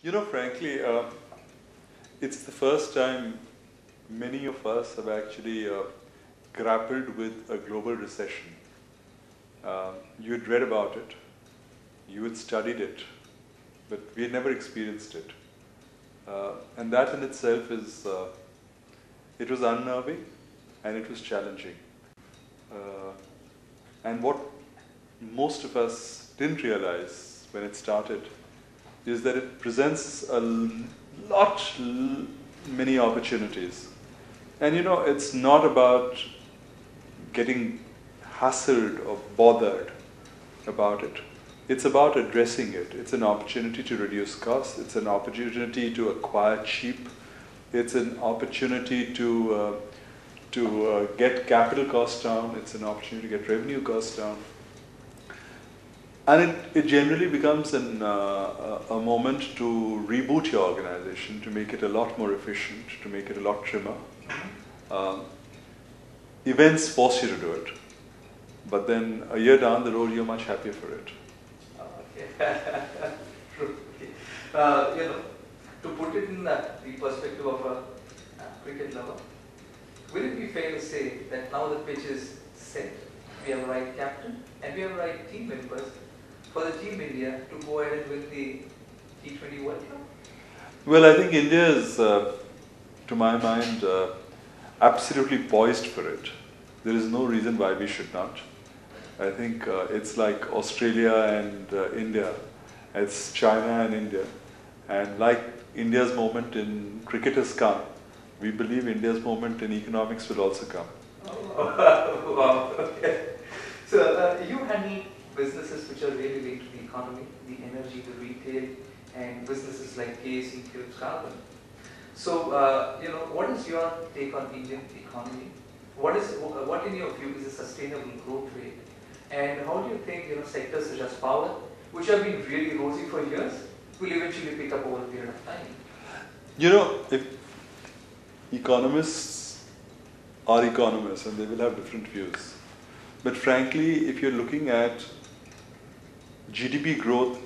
Frankly, it's the first time many of us have actually grappled with a global recession. You had read about it, you had studied it, but we had never experienced it. And that in itself it was unnerving and it was challenging. Uh, and what most of us didn't realize when it started is that it presents many opportunities. And it's not about getting hassled or bothered about it. It's about addressing it. It's an opportunity to reduce costs. It's an opportunity to acquire cheap. It's an opportunity to get capital costs down. It's an opportunity to get revenue costs down. And it generally becomes a moment to reboot your organization, to make it a lot more efficient, to make it a lot trimmer. Events force you to do it. But then a year down the road, you're much happier for it. Okay. True. Okay. To put it in the perspective of a cricket lover, will it be fair to say that now the pitch is set, we have a right captain and we have a right team members for the Team India to go ahead and win the T20 World Cup? Well, I think India is, to my mind, absolutely poised for it. There is no reason why we should not. I think it's like Australia and India. It's China and India. And like India's moment in cricket has come, we believe India's moment in economics will also come. Oh, wow. Okay. So you handle businesses which are really linked to the economy, the energy, the retail, and businesses like KSE, Philips Carbon. So, what is your take on Indian economy? What in your view is a sustainable growth rate? And how do you think, sectors such as power, which have been really rosy for years, will eventually pick up over a period of time? If economists are economists and they will have different views. But frankly, if you're looking at GDP growth,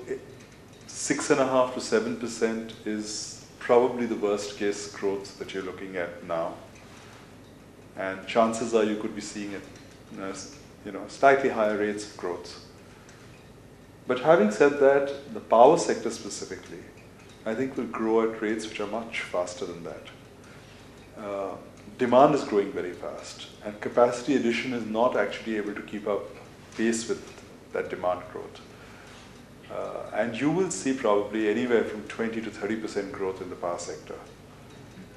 6.5% to 7% is probably the worst case growth that you're looking at now. And chances are you could be seeing it, slightly higher rates of growth. But having said that, the power sector specifically, I think will grow at rates which are much faster than that. Demand is growing very fast, and capacity addition is not actually able to keep up pace with that demand growth. And you will see probably anywhere from 20 to 30% growth in the power sector.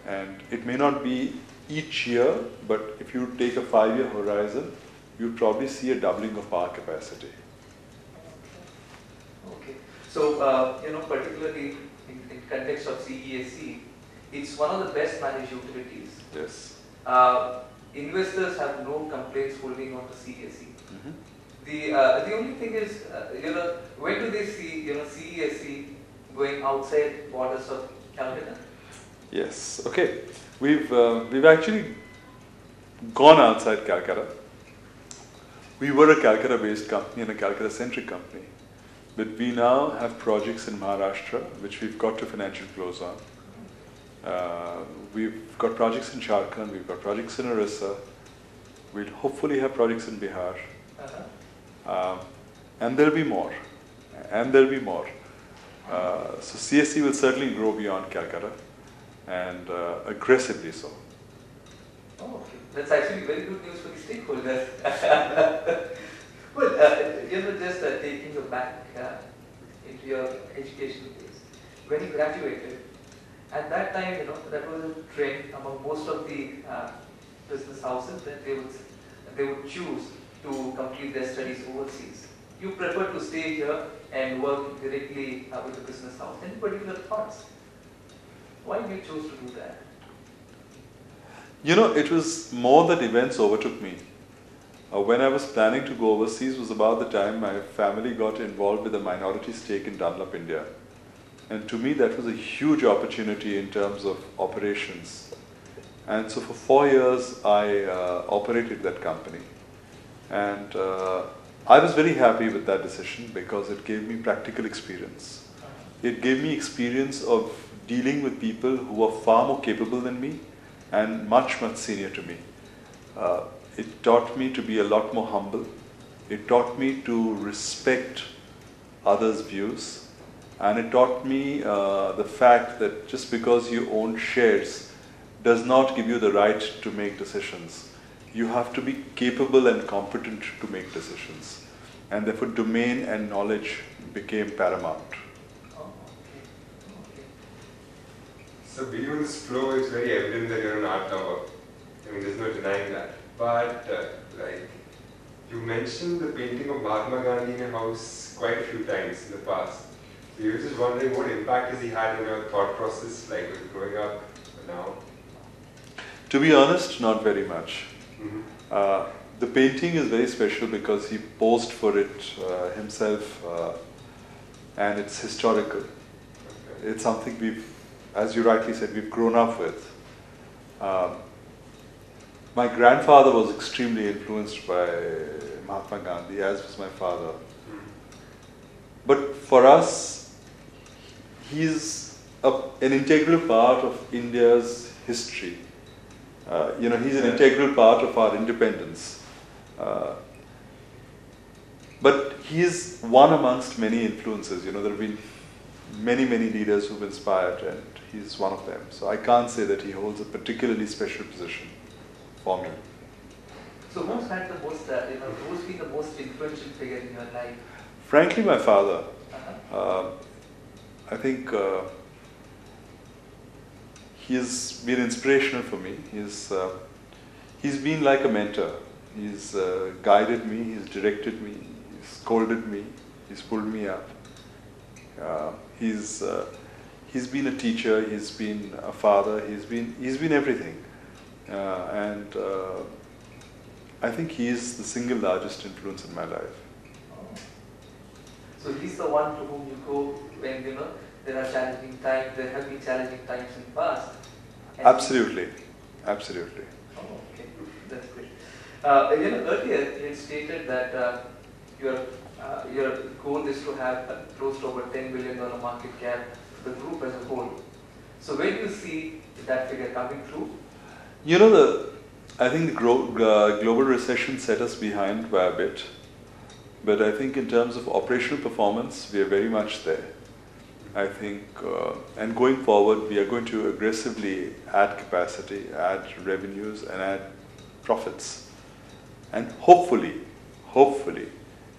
And it may not be each year, but if you take a 5-year horizon, you'll probably see a doubling of power capacity. Okay. So, particularly in context of CESC, it's one of the best managed utilities. Yes. Investors have no complaints holding on to CESC. Mm-hmm. The only thing is, when do they see, CESC going outside borders of Calcutta? Yes. Okay. We've actually gone outside Calcutta. We were a Calcutta-based company and a Calcutta-centric company, but we now have projects in Maharashtra which we've got to financial close on. We've got projects in Jharkhand, we've got projects in Orissa, we'll hopefully have projects in Bihar. And there'll be more. So CSC will certainly grow beyond Calcutta, and aggressively so. Oh, okay. That's actually very good news for the stakeholders. Well, just taking you back into your educational days, when you graduated, at that time, that was a trend among most of the business houses that they would choose to complete their studies overseas. You prefer to stay here and work directly with the business house. Any particular thoughts? Why did you choose to do that? It was more that events overtook me. When I was planning to go overseas was about the time my family got involved with a minority stake in Dunlop India. And to me that was a huge opportunity in terms of operations. And so for 4 years I operated that company. And I was very happy with that decision because it gave me practical experience. it gave me experience of dealing with people who were far more capable than me and much, much senior to me. It taught me to be a lot more humble. It taught me to respect others' views. And it taught me the fact that just because you own shares does not give you the right to make decisions. You have to be capable and competent to make decisions. And therefore domain and knowledge became paramount. Oh, okay. So being on this flow, it's very evident that you're an art lover. I mean, there's no denying that. But like, you mentioned the painting of Mahatma Gandhi in your house quite a few times in the past. So you're just wondering what impact has he had on your thought process, like with growing up now? To be honest, not very much. Mm-hmm. The painting is very special because he posed for it himself, and it's historical. Okay. It's something we've, as you rightly said, we've grown up with. My grandfather was extremely influenced by Mahatma Gandhi, as was my father. But for us, he's an integral part of India's history. He's an integral part of our independence. But he's one amongst many influences. There have been many, many leaders who've inspired, and he's one of them. So I can't say that he holds a particularly special position for me. So who's had the most, who's been the most influential figure in your life? Frankly, my father. Uh-huh. I think he's been inspirational for me. He's been like a mentor. He's guided me, he's directed me, he's scolded me, he's pulled me up. He's been a teacher, he's been a father, he's been everything. I think he's the single largest influence in my life. Oh. So he's the one to whom you go when there are challenging times. There have been challenging times in the past. Absolutely. Oh, okay, that's great. Earlier you had stated that your goal is to have close to over $10 billion market cap, the group as a whole. So where do you see that figure coming through? I think the global recession set us behind by a bit, but I think in terms of operational performance, we are very much there. I think, and going forward, we are going to aggressively add capacity, add revenues, and add profits, and hopefully,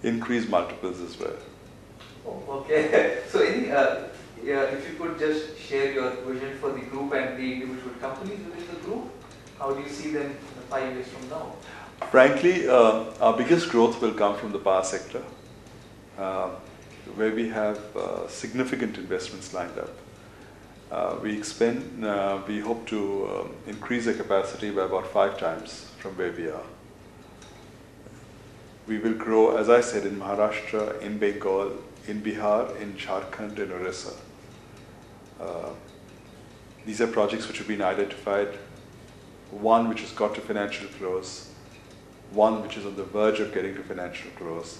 increase multiples as well. Oh, okay. So, if you could just share your vision for the group and the individual companies within the group, how do you see them 5 years from now? Frankly, our biggest growth will come from the power sector, where we have significant investments lined up. We hope to increase the capacity by about 5 times from where we are. We will grow, as I said, in Maharashtra, in Bengal, in Bihar, in Jharkhand, in Orissa. These are projects which have been identified. One which has got to financial close, one which is on the verge of getting to financial close,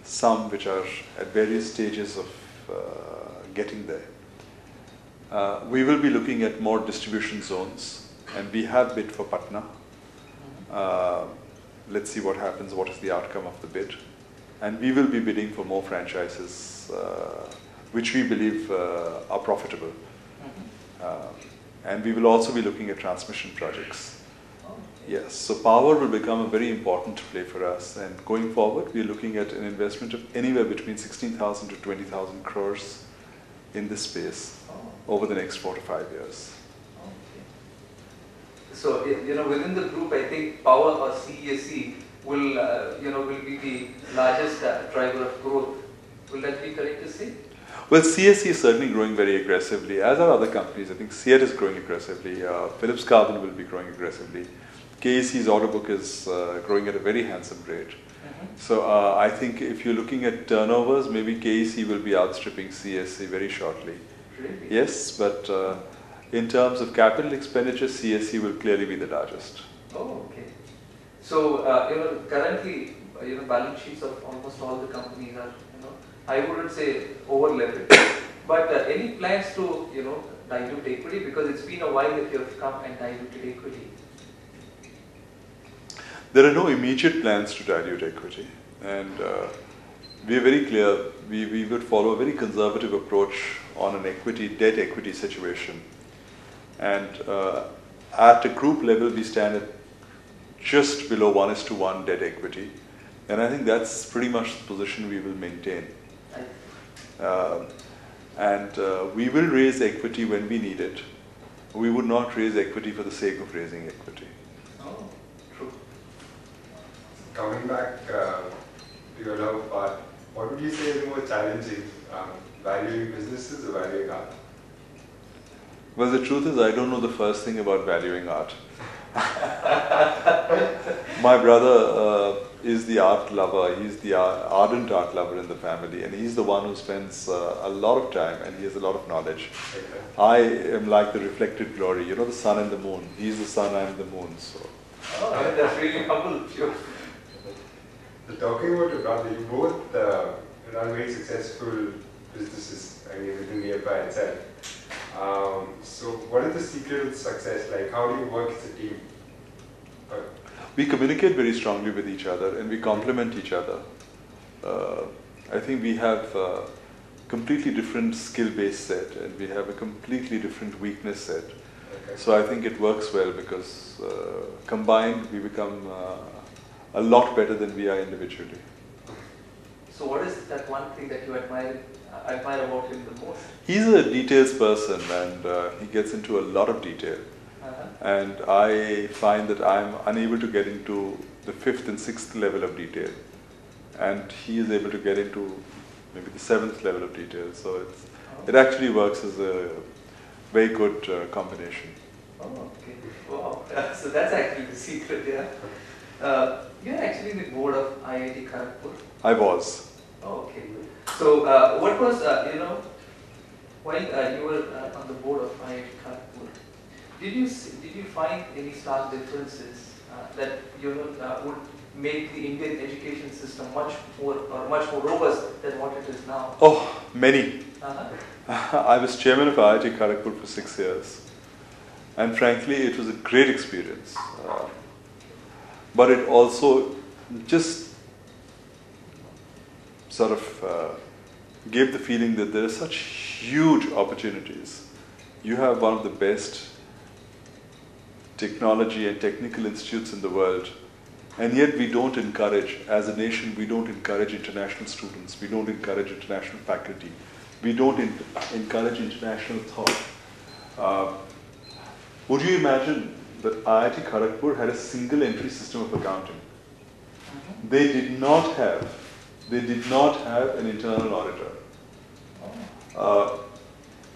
some which are at various stages of getting there. We will be looking at more distribution zones, and we have bid for Patna. Let's see what happens, what is the outcome of the bid. And we will be bidding for more franchises, which we believe are profitable. And we will also be looking at transmission projects. Yes, so power will become a very important play for us, and going forward we are looking at an investment of anywhere between 16,000 to 20,000 crores in this space over the next 4 to 5 years. Okay. So within the group, I think power or CESC will be the largest driver of growth. Will that be correct to say? Well, CSC is certainly growing very aggressively, as are other companies. I think CEAT is growing aggressively, Philips Carbon will be growing aggressively. KEC's order book is growing at a very handsome rate. So I think if you're looking at turnovers, maybe KEC will be outstripping CSC very shortly. Really? Yes, but in terms of capital expenditure, CSC will clearly be the largest. Oh, okay. So currently, balance sheets of almost all the companies are, I wouldn't say over leveraged, But any plans to, dilute equity? Because it's been a while that you have come and diluted equity. There are no immediate plans to dilute equity, and we are very clear. We would follow a very conservative approach on an debt equity situation, and at a group level we stand at just below 1:1 debt equity, and I think that's pretty much the position we will maintain. We will raise equity when we need it. We would not raise equity for the sake of raising equity. Oh, true. Coming back to your love part, what would you say is more challenging, valuing businesses or valuing art? Well, the truth is I don't know the first thing about valuing art. My brother is the art lover. He's the ardent art lover in the family, and he's the one who spends a lot of time, and he has a lot of knowledge. Okay. I am like the reflected glory, the sun and the moon. He's the sun, I'm the moon. So. Oh, that's really humble. Sure. Talking about your brother, you both run very successful businesses, within nearby itself. So what is the secret of success? Like, how do you work as a team? We communicate very strongly with each other, and we complement each other. I think we have a completely different skill-based set, and we have a completely different weakness set. Okay. So I think it works well because combined we become a lot better than we are individually. So what is that one thing that you admire about him the most? He's a details person, and he gets into a lot of detail. And I find that I'm unable to get into the 5th and 6th level of detail, and he is able to get into maybe the 7th level of detail. So it actually works as a very good combination. Oh, okay. Wow. So that's actually the secret, yeah. You're actually in the board of IIT Kharagpur. I was. Oh, okay. So what was, while you were on the board of IIT Kharagpur, did you find any stark differences that would make the Indian education system much more robust than what it is now? Oh, many. Uh-huh. I was chairman of IIT Kharagpur for 6 years, and frankly it was a great experience. But it also just sort of gave the feeling that there are such huge opportunities. You have one of the best technology and technical institutes in the world, and yet we don't encourage, as a nation, we don't encourage international students, we don't encourage international faculty, we don't encourage international thought. Would you imagine that IIT Kharagpur had a single entry system of accounting? They did not have an internal auditor.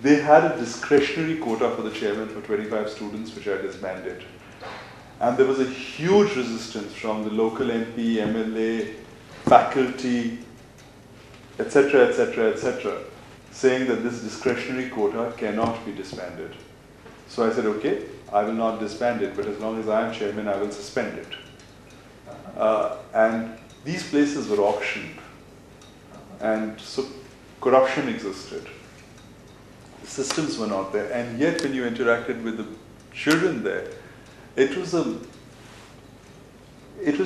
They had a discretionary quota for the chairman for 25 students, which I disbanded. And there was a huge resistance from the local MP, MLA, faculty, etc., etc., etc., saying that this discretionary quota cannot be disbanded. So I said, okay, I will not disband it, but as long as I am chairman, I will suspend it. And these places were auctioned. And so corruption existed. Systems were not there, and yet when you interacted with the children there, it was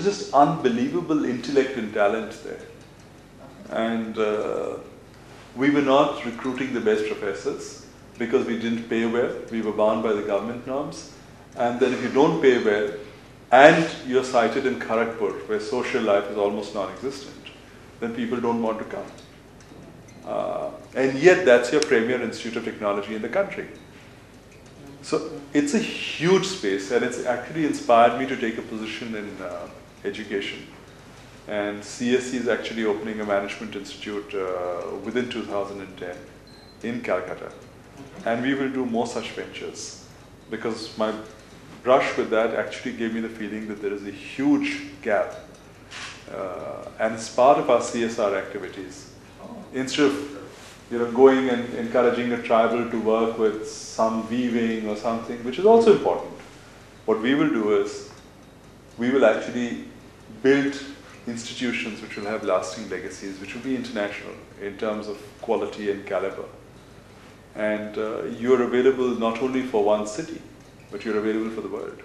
just unbelievable intellect and talent there. And we were not recruiting the best professors because we didn't pay well. We were bound by the government norms. And then if you don't pay well, and you're cited in Kharagpur, where social life is almost non-existent, then people don't want to come. And yet that's your premier institute of technology in the country. So it's a huge space, and it's actually inspired me to take a position in education. And CSC is actually opening a management institute within 2010 in Calcutta. And we will do more such ventures, because my brush with that actually gave me the feeling that there is a huge gap. And it's part of our CSR activities. Instead of going and encouraging a tribal to work with some weaving or something, which is also important, what we will do is we will actually build institutions which will have lasting legacies, which will be international in terms of quality and caliber. And you're available not only for one city, but you're available for the world.